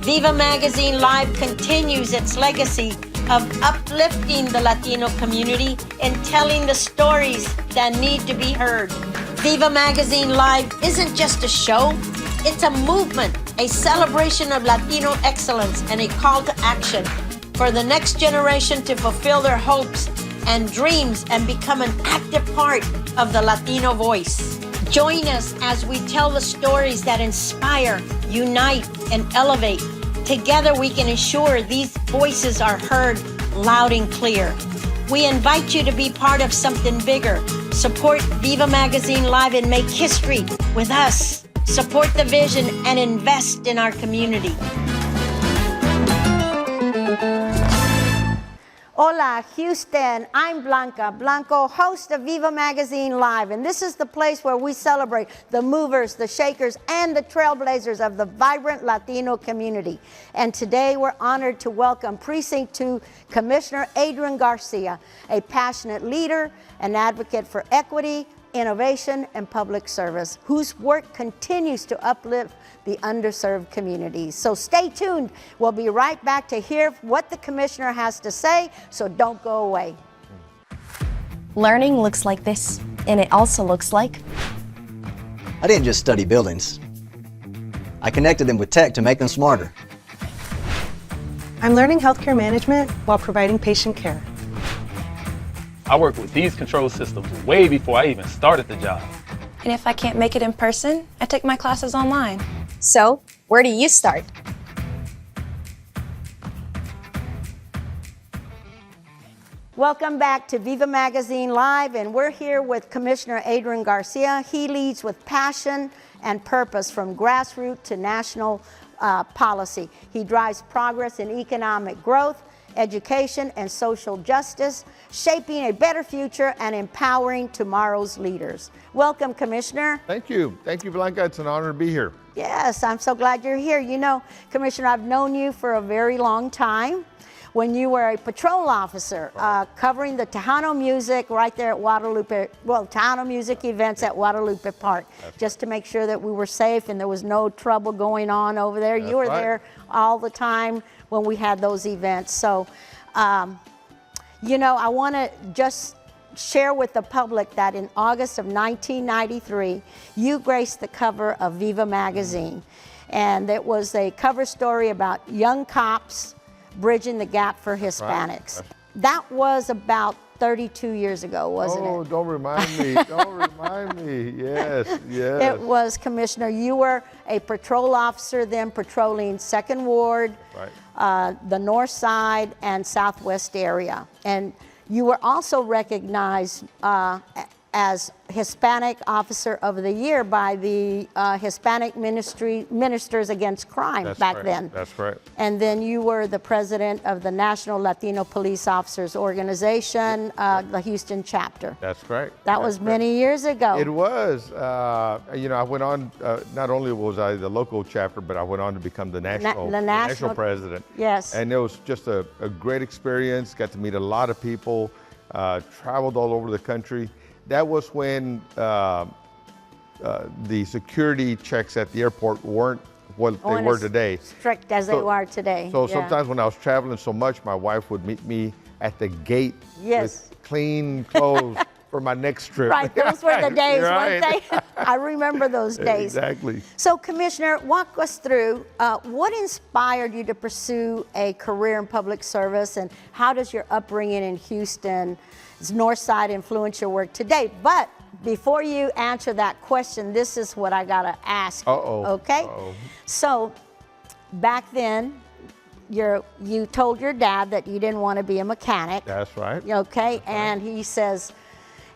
VIVA Magazine Live continues its legacy of uplifting the Latino community and telling the stories that need to be heard. VIVA Magazine Live isn't just a show, it's a movement, a celebration of Latino excellence and a call to action for the next generation to fulfill their hopes and dreams and become an active part of the Latino voice. Join us as we tell the stories that inspire, unite, and elevate. Together we can ensure these voices are heard loud and clear. We invite you to be part of something bigger. Support VIVA Magazine Live and make history with us. Support the vision and invest in our community. Hola, Houston. I'm Blanca Blanco, host of VIVA Magazine Live, and this is the place where we celebrate the movers, the shakers, and the trailblazers of the vibrant Latino community. And today we're honored to welcome Precinct 2 Commissioner Adrian Garcia, a passionate leader, an advocate for equity, innovation, and public service, whose work continues to uplift the underserved communities. So stay tuned. We'll be right back to hear what the commissioner has to say, so don't go away. Learning looks like this, and it also looks like... I didn't just study buildings. I connected them with tech to make them smarter. I'm learning healthcare management while providing patient care. I work with these control systems way before I even started the job. And if I can't make it in person, I take my classes online. So, where do you start? Welcome back to VIVA Magazine Live, and we're here with Commissioner Adrian Garcia. He leads with passion and purpose from grassroots to national policy. He drives progress in economic growth, education, and social justice, shaping a better future and empowering tomorrow's leaders. Welcome, Commissioner. Thank you. Thank you, Blanca. It's an honor to be here. Yes, I'm so glad you're here. You know, Commissioner, I've known you for a very long time. When you were a patrol officer, covering the Tejano music right there at Guadalupe, well, Tejano music events at Guadalupe Park, just to make sure that we were safe and there was no trouble going on over there. You were there all the time when we had those events. So, you know, I want to just share with the public that in August of 1993, you graced the cover of VIVA Magazine. And it was a cover story about young cops bridging the gap for Hispanics. That was about 32 years ago, wasn't it? Oh, don't remind me. Don't remind me. Yes, yes. It was, Commissioner. You were a patrol officer then patrolling 2nd Ward, the North Side and Southwest area. And you were also recognized as Hispanic Officer of the Year by the Hispanic Ministers Against Crime back then. That's right. And then you were the president of the National Latino Police Officers Organization, the Houston chapter. That's right. That was many years ago. It was. You know, I went on, not only was I the local chapter, but I went on to become the national president. Yes. And it was just a great experience. Got to meet a lot of people, traveled all over the country. That was when the security checks at the airport weren't what they were today. Strict as they are today. So sometimes when I was traveling so much, my wife would meet me at the gate with clean clothes for my next trip. Right, those were the days, weren't they? I remember those days. Exactly. So, Commissioner, walk us through what inspired you to pursue a career in public service, and how does your upbringing in Houston's North Side influence your work today? But before you answer that question, this is what I gotta ask. Okay? So, back then, you told your dad that you didn't want to be a mechanic. That's right. Okay, and he says,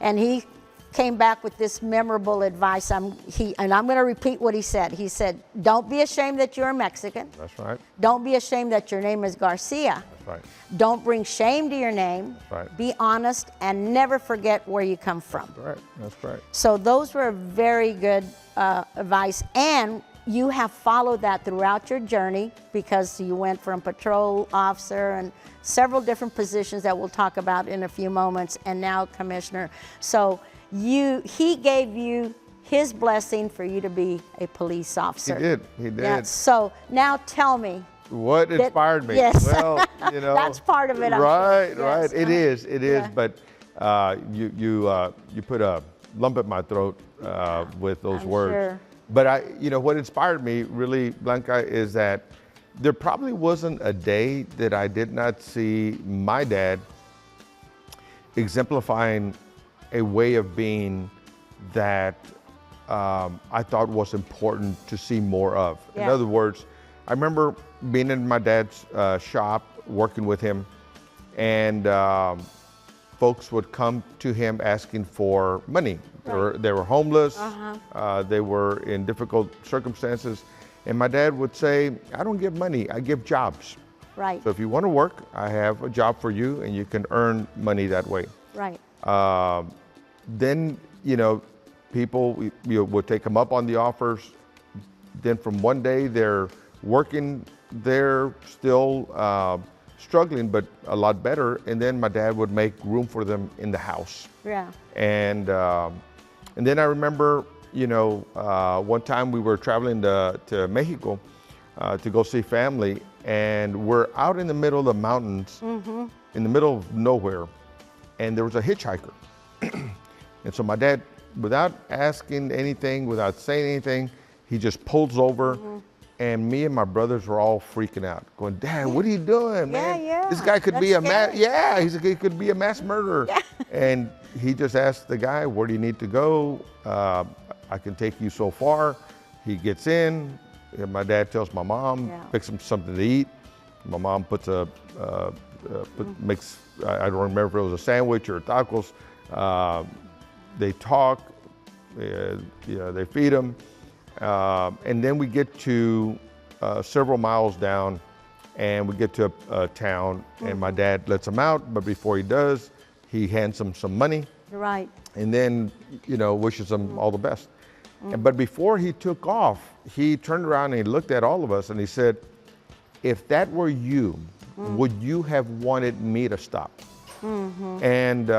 and he came back with this memorable advice. And I'm going to repeat what he said. He said, "Don't be ashamed that you're a Mexican. That's right. Don't be ashamed that your name is Garcia. That's right. Don't bring shame to your name. That's right. Be honest and never forget where you come from." That's right. That's right. So those were very good advice, and you have followed that throughout your journey, because you went from patrol officer and several different positions that we'll talk about in a few moments, and now commissioner. So he gave you his blessing for you to be a police officer. He did. He did. Yeah, so now tell me, What inspired me? Yes. Well, you know, That's part of it, I'm right, sure. right. Yes. It is, it is. But you put a lump in my throat with those I'm words. sure. But what inspired me really, Blanca, is that there probably wasn't a day that I did not see my dad exemplifying a way of being that I thought was important to see more of. In Yeah. other words, I remember being in my dad's shop, working with him, and folks would come to him asking for money. They were homeless, they were in difficult circumstances, and my dad would say, I don't give money, I give jobs. Right, So if you want to work, I have a job for you, and you can earn money that way. right. Then, people would take them up on the offers. Then from one day they're working, they're still struggling, but a lot better. And then my dad would make room for them in the house. Yeah. And then I remember, one time we were traveling to Mexico to go see family, and we're out in the middle of the mountains, in the middle of nowhere, and there was a hitchhiker. And so my dad, without asking anything, without saying anything, he just pulls over, and me and my brothers were all freaking out, going, Dad, what are you doing, man? Yeah. This guy could That's be a scary. he could be a mass murderer. Yeah. And he just asked the guy, where do you need to go? I can take you so far. He gets in, and my dad tells my mom, picks him something to eat. My mom puts makes, I don't remember if it was a sandwich or tacos. They talk, they feed him. And then we get to several miles down, and we get to a town, and my dad lets him out, but before he does, he hands him some money. Right. And then, wishes him all the best. But before he took off, he turned around and he looked at all of us and he said, if that were you, would you have wanted me to stop? And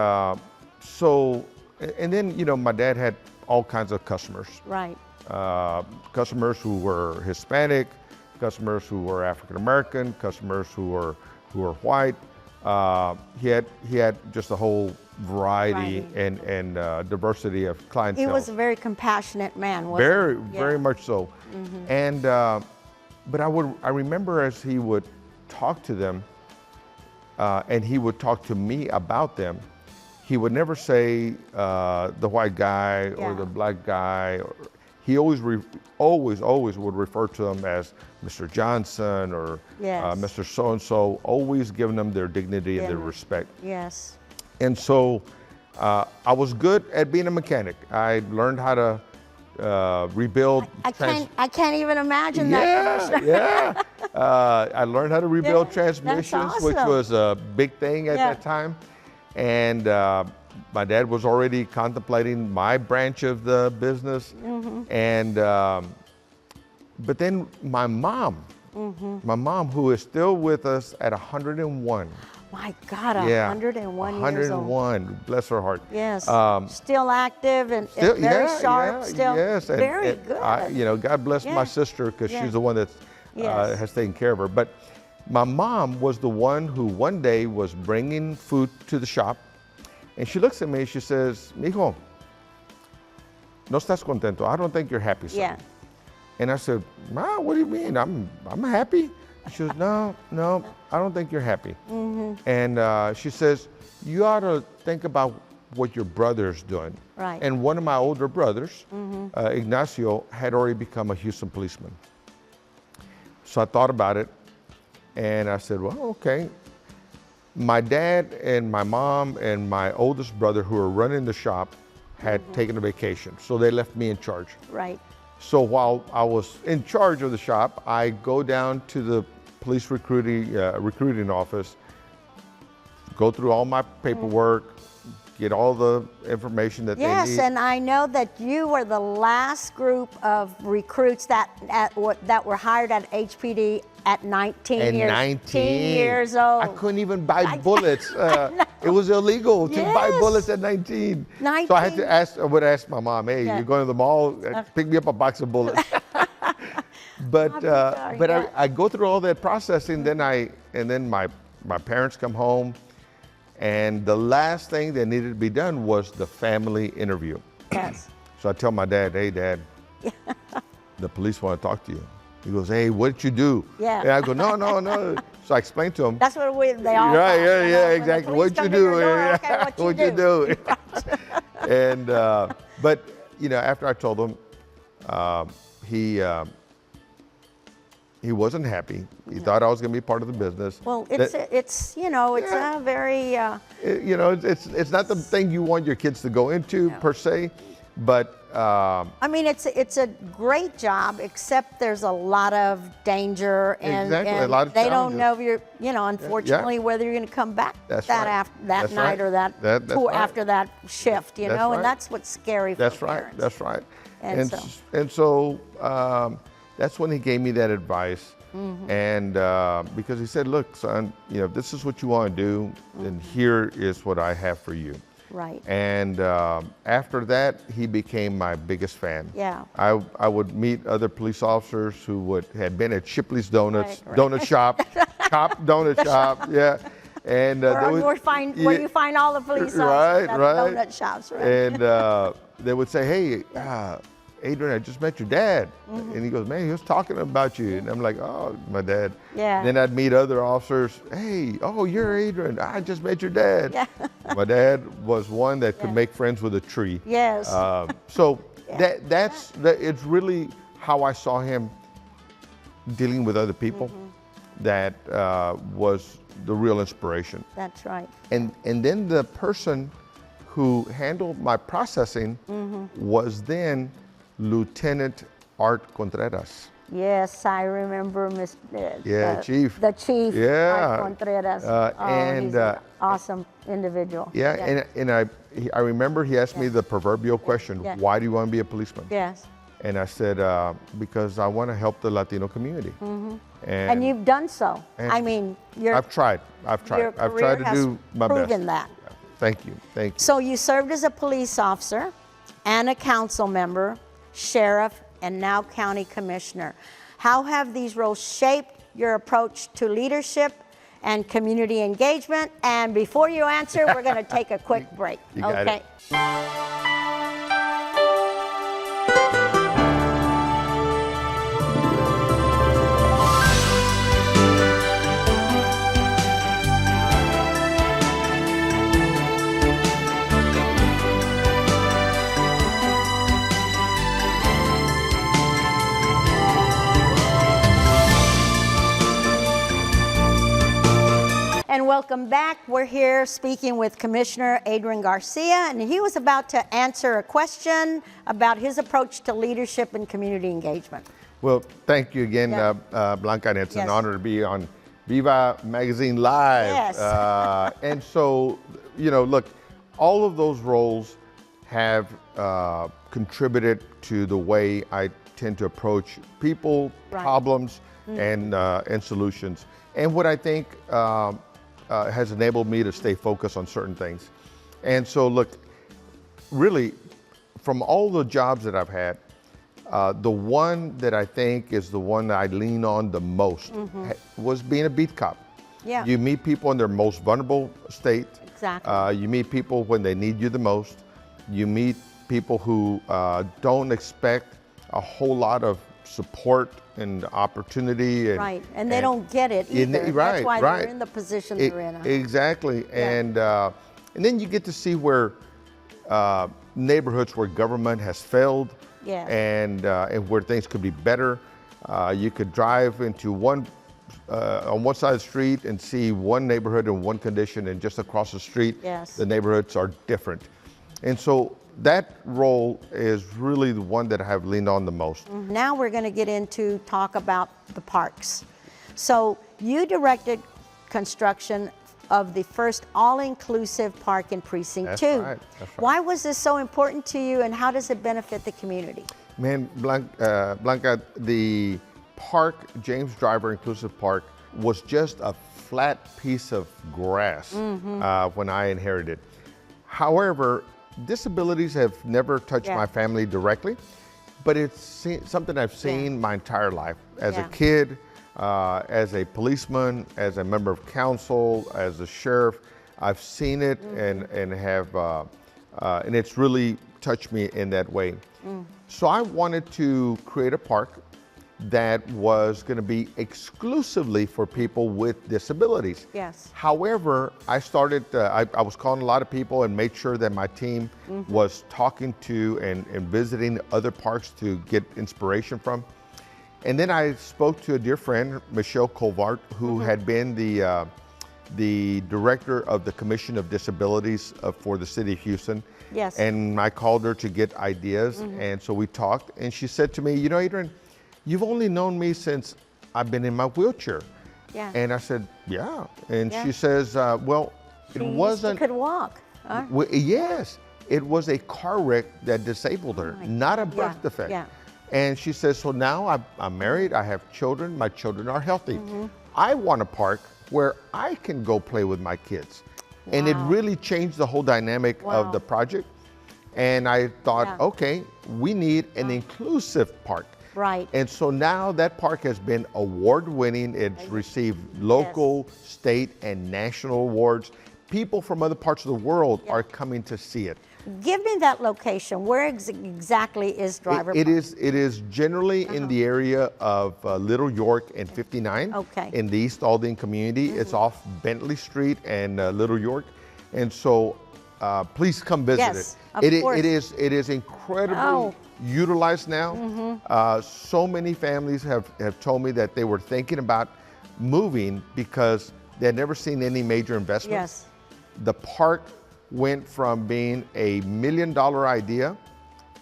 and then, my dad had all kinds of customers. Right. Customers who were Hispanic, customers who were African American, customers who were white. He had just a whole variety and diversity of clientele. He was a very compassionate man, wasn't he? Very much so. And but I remember as he would talk to them, and he would talk to me about them, he would never say the white guy or the black guy. He always would refer to them as Mr. Johnson or Mr. So-and-so, always giving them their dignity and their respect. Yes. And so I was good at being a mechanic. I learned how to rebuild. I can't even imagine that. Yeah. I learned how to rebuild transmissions, awesome. which was a big thing at that time. And my dad was already contemplating my branch of the business. And but then my mom, who is still with us at 101. My God, 101 years old. 101, bless her heart. Yes, still active and very sharp, still very good. God bless my sister, because she's the one that has taken care of her. But my mom was the one who one day was bringing food to the shop, and she looks at me and she says, Mijo, no estás contento. I don't think you're happy, son. Yeah. And I said, Ma, what do you mean? I'm happy. She goes, no, I don't think you're happy. And she says, you ought to think about what your brother's doing. Right. And one of my older brothers, Ignacio, had already become a Houston policeman. So I thought about it, and I said, well, okay. My dad and my mom and my oldest brother, who were running the shop, had taken a vacation. So they left me in charge. Right. So while I was in charge of the shop, I go down to the police recruiting office, go through all my paperwork, get all the information that they need. Yes, and I know that you were the last group of recruits that were hired at HPD at 19 years old. I couldn't even buy bullets. It was illegal to buy bullets at 19. So I would ask my mom, hey, you're going to the mall, pick me up a box of bullets. But yes. I go through all that processing, then my parents come home, and the last thing that needed to be done was the family interview. Yes. So I tell my dad, hey, Dad, the police want to talk to you. He goes, hey, what did you do? Yeah. And I go, no. So I explained to him. That's what they all Right, thought, you know, when the exactly. police What'd you come to do? your door, okay, What'd you do? And, but, you know, after I told him, he wasn't happy. He thought I was going to be part of the business. Well, it's you know, it's a very you know, it's not the thing you want your kids to go into per se, but I mean, it's a great job, except there's a lot of danger and, Exactly, and a lot of they don't challenges. know you know, unfortunately, whether you're going to come back That's that right. after that That's night right. or that That's tour right. after that shift, you That's know, right. and that's what's scary for That's right. parents. That's right. And so that's when he gave me that advice, and because he said, "Look, son, you know, if this is what you want to do, then here is what I have for you." Right. And after that, he became my biggest fan. Yeah. I would meet other police officers who had been at Shipley's Donuts, Right. donut shop, Chop Donut Shop, yeah. And Where you find all the police officers at the donut shops, right? And they would say, hey, Adrian, I just met your dad. And he goes, man, he was talking about you. And I'm like, oh, my dad. Yeah. Then I'd meet other officers. Hey, oh, you're Adrian. I just met your dad. Yeah. My dad was one that could make friends with a tree. Yes. So it's really how I saw him dealing with other people. That was the real inspiration. That's right. And then the person who handled my processing was then Lieutenant Art Contreras. Yes, I remember Chief. The chief, Yeah. Art Contreras. And he's an awesome individual. Yeah, and I remember he asked me the proverbial question, Yeah. why do you want to be a policeman? Yes. And I said, because I want to help the Latino community. And you've done so. and I mean, your I've tried. your I've career tried to has do my best. proven that. Thank you. So you served as a police officer and a council member, sheriff, and now county commissioner. How have these roles shaped your approach to leadership and community engagement? And before you answer, we're going to take a quick break. You got okay. it. And welcome back. We're here speaking with Commissioner Adrian Garcia, and he was about to answer a question about his approach to leadership and community engagement. Well, thank you again, Yeah. Blanca, and it's Yes. an honor to be on VIVA Magazine Live. Yes. And so, you know, look, all of those roles have contributed to the way I tend to approach people, Right. problems, and solutions. And what I think has enabled me to stay focused on certain things. And so, look, really, from all the jobs that I've had, the one that I think is the one that I lean on the most was being a beat cop. Yeah. You meet people in their most vulnerable state. Exactly. You meet people when they need you the most. You meet people who don't expect a whole lot of support and opportunity. Right, and they don't get it either. Right, That's why right. they're in the position they're in. Exactly, Yeah. and then you get to see where neighborhoods where government has failed, Yeah. and where things could be better. You could drive into on one side of the street and see one neighborhood in one condition, and just across the street, Yes. the neighborhoods are different. And so that role is really the one that I have leaned on the most. Now we're going to get into talk about the parks. So you directed construction of the first all-inclusive park in Precinct 2. That's right, that's right. Why was this so important to you, and how does it benefit the community? Man, Blanca, the park, James Driver Inclusive Park, was just a flat piece of grass when I inherited. However, disabilities have never touched Yeah. my family directly, but it's something I've seen my entire life. As a Yeah. kid, as a policeman, as a member of council, as a sheriff, I've seen it and have, and it's really touched me in that way. So I wanted to create a park that was going to be exclusively for people with disabilities. Yes. However, I started, I was calling a lot of people and made sure that my team was talking to and visiting other parks to get inspiration from. And then I spoke to a dear friend, Michelle Colvart, who had been the director of the Commission of Disabilities for the city of Houston. Yes. And I called her to get ideas. And so we talked, and she said to me, you know, Adrian, you've only known me since I've been in my wheelchair. Yeah. And I said, yeah. And Yeah. she says, well, it wasn't. She could walk. Huh? Yes, it was a car wreck that disabled her, not a birth Yeah, defect. yeah. And she says, so now I'm married, I have children, my children are healthy. I want a park where I can go play with my kids. And it Wow. really changed the whole dynamic Wow. of the project. And I thought, Yeah. okay, we need an inclusive park. Right. And so now that park has been award-winning. It's received local, state, and national awards. People from other parts of the world are coming to see it. Give me that location. Where exactly is Driver It Park? is generally in the area of Little York and 59 Okay. in the East Aldine community. It's off Bentley Street and Little York. And so please come visit Yes, of it. course. It is incredibly Oh. utilized now. So many families have told me that they were thinking about moving because they had never seen any major investments. Yes. The park went from being a $1 million idea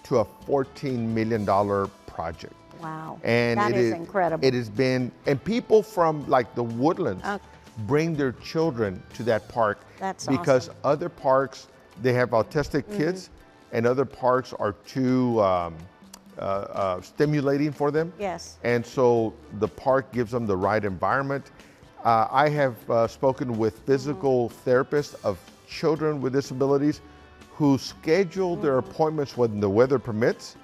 to a $14 million project. Wow. And That it is incredible. It has been, and people from like the Woodlands Okay. bring their children to that park. That's because awesome. other parks, they have autistic kids, and other parks are too stimulating for them. Yes. And so the park gives them the right environment. I have spoken with physical therapists of children with disabilities who schedule their appointments when the weather permits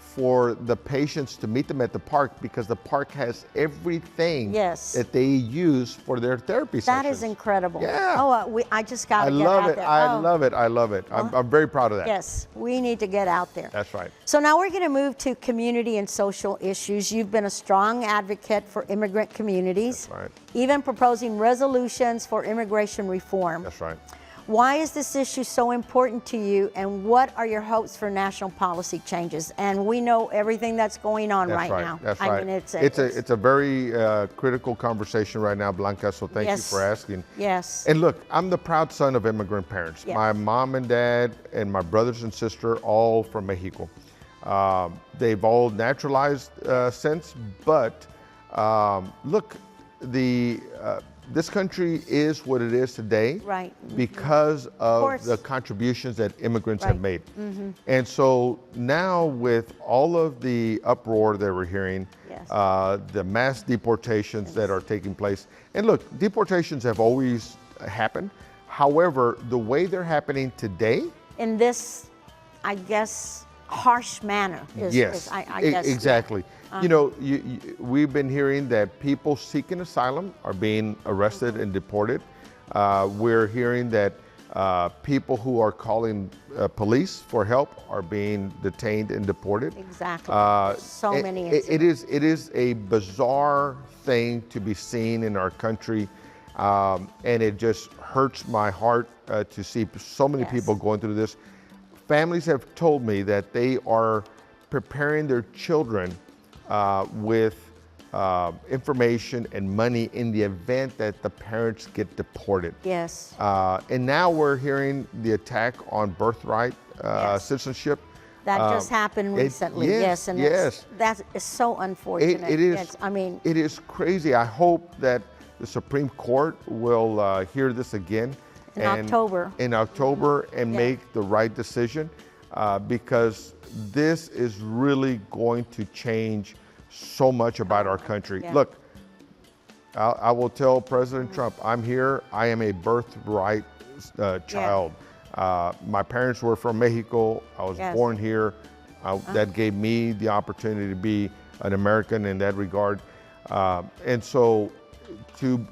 for the patients to meet them at the park because the park has everything Yes. that they use for their therapy That sessions. is incredible. Yeah. Oh, I just got I to get love out it. there. I Oh, love it. I love it. I'm very proud of that. Yes, we need to get out there. That's right. So now we're going to move to community and social issues. You've been a strong advocate for immigrant communities, That's right. even proposing resolutions for immigration reform. That's right. Why is this issue so important to you, and what are your hopes for national policy changes? And we know everything that's going on That's right. now. That's I right. mean, it's a very critical conversation right now, Blanca. So thank you Yes. for asking. Yes. And look, I'm the proud son of immigrant parents. Yeah. My mom and dad and my brothers and sister, all from Mexico. They've all naturalized since, but look, this country is what it is today Right. because of course. the contributions that immigrants Right. have made. And so now with all of the uproar that we're hearing, Yes. the mass deportations that are taking place, and look, deportations have always happened. However, the way they're happening today, In this, I guess, harsh manner. yes, I guess. exactly. You know, we've been hearing that people seeking asylum are being arrested and deported. We're hearing that people who are calling police for help are being detained and deported. Exactly. So many It is a bizarre thing to be seen in our country, and it just hurts my heart to see so many Yes. people going through this. Families have told me that they are preparing their children with information and money in the event that the parents get deported. Yes. And now we're hearing the attack on birthright Yes. citizenship. That just happened recently. yes, and yes. that is so unfortunate. It is. Yes, I mean, it is crazy. I hope that the Supreme Court will hear this again In October. In October, and Yeah. make the right decision, because this is really going to change so much about our country. Yeah. Look, I will tell President Trump, I'm here. I am a birthright child. My parents were from Mexico. I was Yes. born here. That gave me the opportunity to be an American in that regard. And so to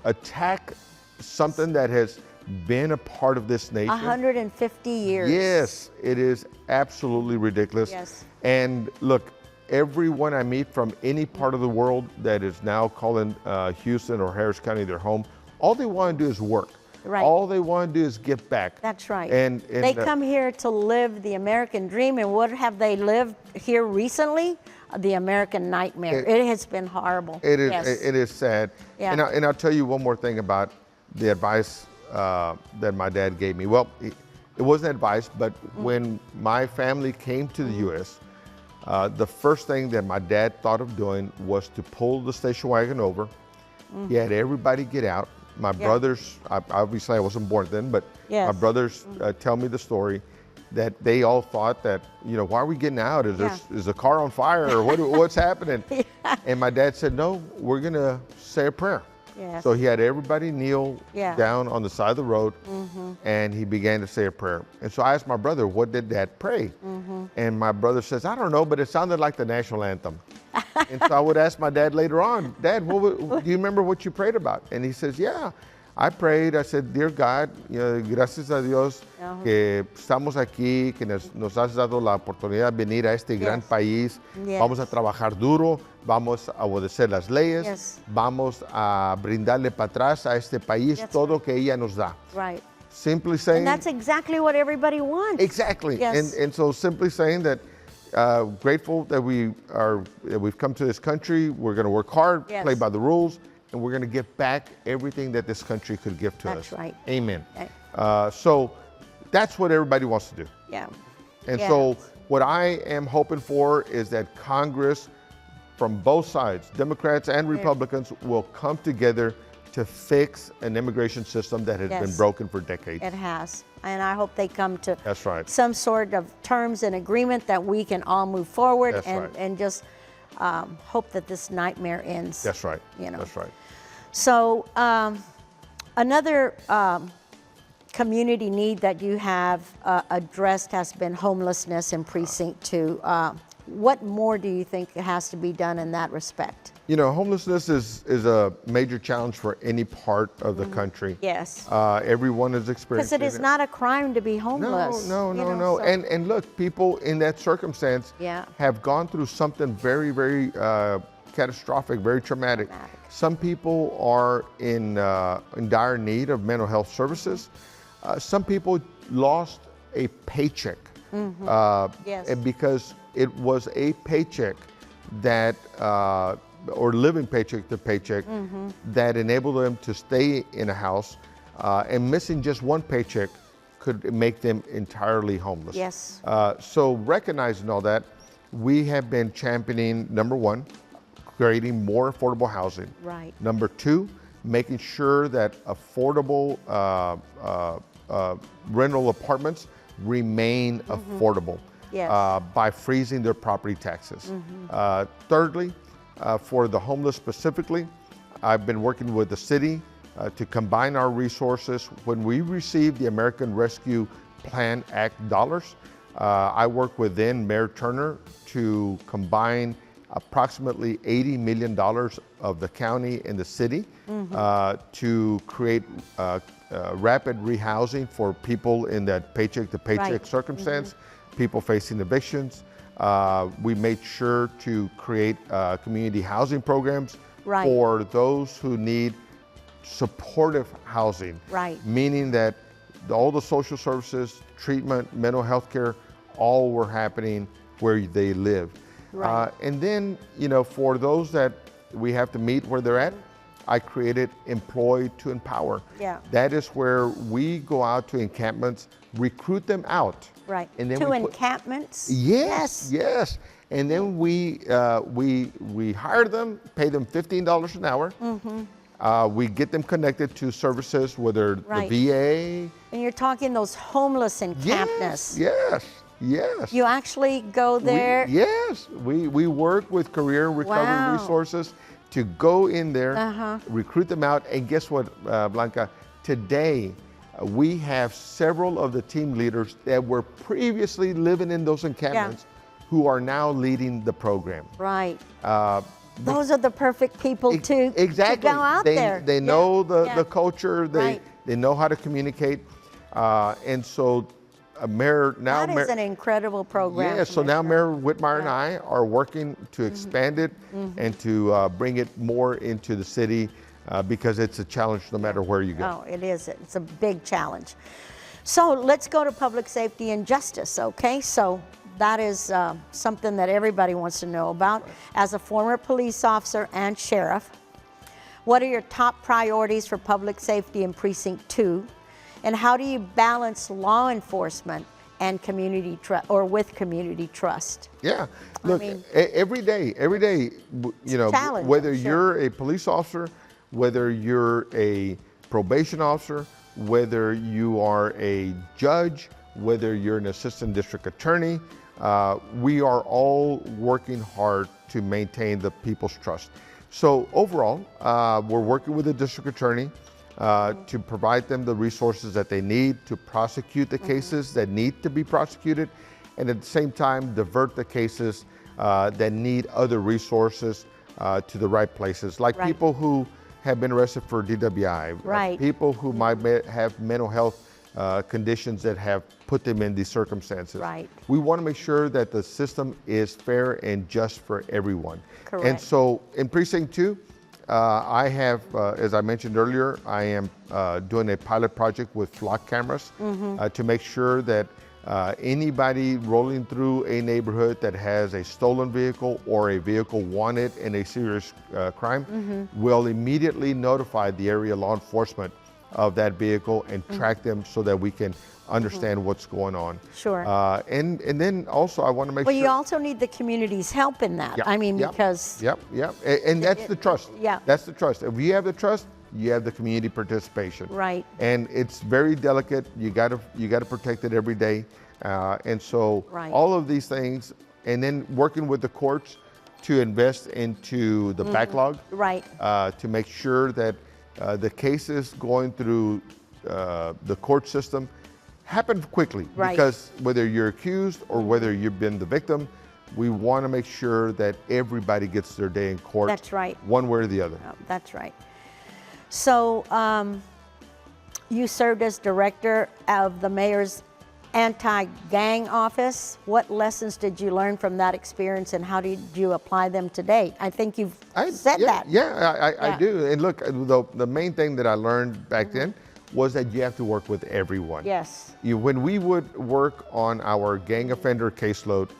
attack something that has been a part of this nation. 150 years. Yes, it is absolutely ridiculous. Yes. And look, everyone I meet from any part of the world that is now calling Houston or Harris County their home, all they want to do is work. Right. All they want to do is give back. That's right. And they come here to live the American dream, and what have they lived here recently? The American nightmare. It has been horrible. It is. Yes. It is sad. Yeah. And I'll tell you one more thing about the advice that my dad gave me. Well, it wasn't advice, but when my family came to the U.S., the first thing that my dad thought of doing was to pull the station wagon over. He had everybody get out. My brothers, obviously I wasn't born then, but my brothers tell me the story that they all thought that, you know, why are we getting out? Is the car on fire or what's happening? And my dad said, no, we're gonna say a prayer. Yes. So he had everybody kneel down on the side of the road and he began to say a prayer. And so I asked my brother, what did Dad pray? And my brother says, I don't know, but it sounded like the national anthem. And so I would ask my dad later on, Dad, do you remember what you prayed about? And he says, yeah, I prayed. I said, dear God, you know, gracias a Dios que estamos aquí, que nos has dado la oportunidad de venir a este gran país. Vamos a trabajar duro, vamos a obedecer las leyes, vamos a brindarle para atrás a este país todo que ella nos da. Right. Simply saying. And that's exactly what everybody wants. Exactly. Yes. And so simply saying that grateful that we've come to this country. We're going to work hard, play by the rules, and we're going to give back everything that this country could give to us. That's right. Amen. So that's what everybody wants to do. Yeah. And so what I am hoping for is that Congress, from both sides, Democrats and Republicans, will come together to fix an immigration system that has been broken for decades. It has. And I hope they come to some sort of terms and agreement that we can all move forward and just hope that this nightmare ends. That's right. You know. That's right. So another community need that you have addressed has been homelessness in Precinct 2. What more do you think has to be done in that respect? You know, homelessness is a major challenge for any part of the country. Yes. Everyone is experiencing it. Because it is not a crime to be homeless. No. So. And look, people in that circumstance have gone through something very, very catastrophic, very traumatic. Some people are in dire need of mental health services. Some people lost a paycheck and because it was a paycheck that, or living paycheck to paycheck, that enabled them to stay in a house, and missing just one paycheck could make them entirely homeless. Yes. So recognizing all that, we have been championing, number one, creating more affordable housing. Right. Number two, making sure that affordable rental apartments remain affordable by freezing their property taxes. Thirdly, for the homeless specifically, I've been working with the city to combine our resources. When we receive the American Rescue Plan Act dollars, I work with then Mayor Turner to combine approximately $80 million of the county and the city to create rapid rehousing for people in that paycheck to paycheck circumstance, people facing evictions. We made sure to create community housing programs for those who need supportive housing, meaning that all the social services, treatment, mental health care, all were happening where they live. And then, you know, for those that we have to meet where they're at, I created Employ to Empower. That is where we go out to encampments, recruit them out. And then encampments? Yes. And then we hire them, pay them $15 an hour. We get them connected to services, whether the VA. And you're talking those homeless encampments. Yes. You actually go there? We work with career recovery resources to go in there, recruit them out, and guess what, Blanca? Today, we have several of the team leaders that were previously living in those encampments who are now leading the program. Right. Those are the perfect people to Exactly. go out there. They know the culture. Right. They know how to communicate. And so Mayor now... That is an incredible program. Yeah, so now Mayor Whitmire and I are working to expand it and to bring it more into the city because it's a challenge no matter where you go. Oh, it is. It's a big challenge. So let's go to public safety and justice, okay? So that is something that everybody wants to know about. Right. As a former police officer and sheriff, what are your top priorities for public safety in Precinct 2? And how do you balance law enforcement and community trust, or with community trust? Yeah, look, every day, you know, challenge, whether sure. you're a police officer, whether you're a probation officer, whether you are a judge, whether you're an assistant district attorney, we are all working hard to maintain the people's trust. So overall, we're working with the district attorney to provide them the resources that they need to prosecute the cases that need to be prosecuted, and at the same time divert the cases that need other resources to the right places, like people who have been arrested for DWI, people who might have mental health conditions that have put them in these circumstances. Right. We want to make sure that the system is fair and just for everyone. Correct. And so in Precinct 2, I have, as I mentioned earlier, I am doing a pilot project with flock cameras to make sure that anybody rolling through a neighborhood that has a stolen vehicle or a vehicle wanted in a serious crime will immediately notify the area law enforcement of that vehicle and track them so that we can understand what's going on. Sure. And then also I want to make Well, sure... you also need the community's help in that. I mean, because... Yep. And that's the trust. Yeah. That's the trust. If you have the trust, you have the community participation. Right. And it's very delicate. You got to protect it every day. And so all of these things, and then working with the courts to invest into the backlog. Right. To make sure that the cases going through the court system happen quickly. Right. Because whether you're accused or whether you've been the victim, we want to make sure that everybody gets their day in court. That's right. One way or the other. Oh, that's right. So you served as director of the mayor's anti-gang office. What lessons did you learn from that experience, and how did you apply them today? I think you've said that. Yeah, I do. And look, the main thing that I learned back then was that you have to work with everyone. Yes. When we would work on our gang offender caseload,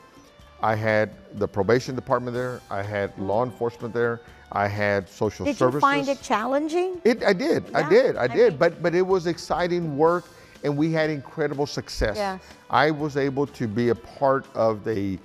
I had the probation department there, I had law enforcement there, I had social services. Did you find it challenging? I did. But it was exciting work, and we had incredible success. Yeah. I was able to be a part of the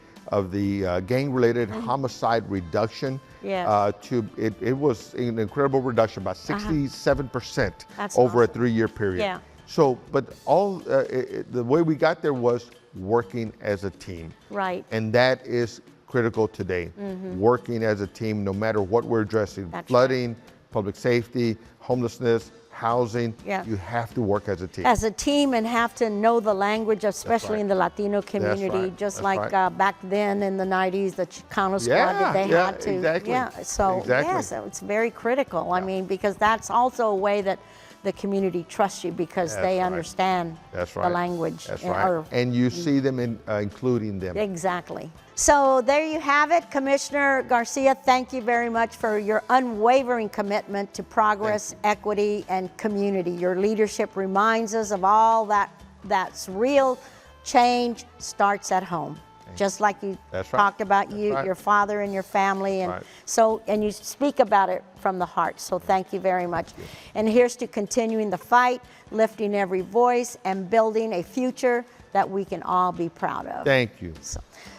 gang-related homicide reduction. Yes. It was an incredible reduction, about 67% That's over awesome. a 3-year period. Yeah. So, but the way we got there was working as a team. Right. And that is critical today. Working as a team, no matter what we're addressing, That's flooding, public safety, homelessness, housing, Yeah. you have to work as a team. As a team, and have to know the language, especially in the Latino community, right. just That's like right. back then in the 90s, the Chicano squad that they had to. Exactly. Yeah, so Exactly. yes, it's very critical. I mean, because that's also a way that the community trusts you, because That's they right. understand That's the right. language. That's right. And you see them including them. Exactly. So there you have it. Commissioner Garcia, thank you very much for your unwavering commitment to progress, equity, and community. Your leadership reminds us of all that's real change starts at home. Just like you talked about your father and your family, and so, and you speak about it from the heart. So thank you very much. And here's to continuing the fight, lifting every voice, and building a future that we can all be proud of. Thank you.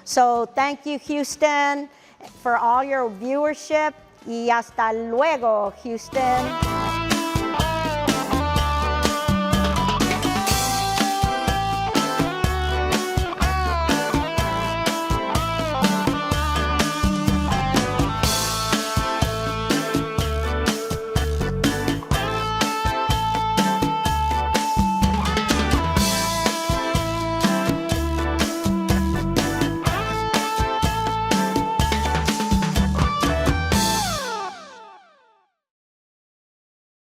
So thank you, Houston, for all your viewership. Y hasta luego, Houston.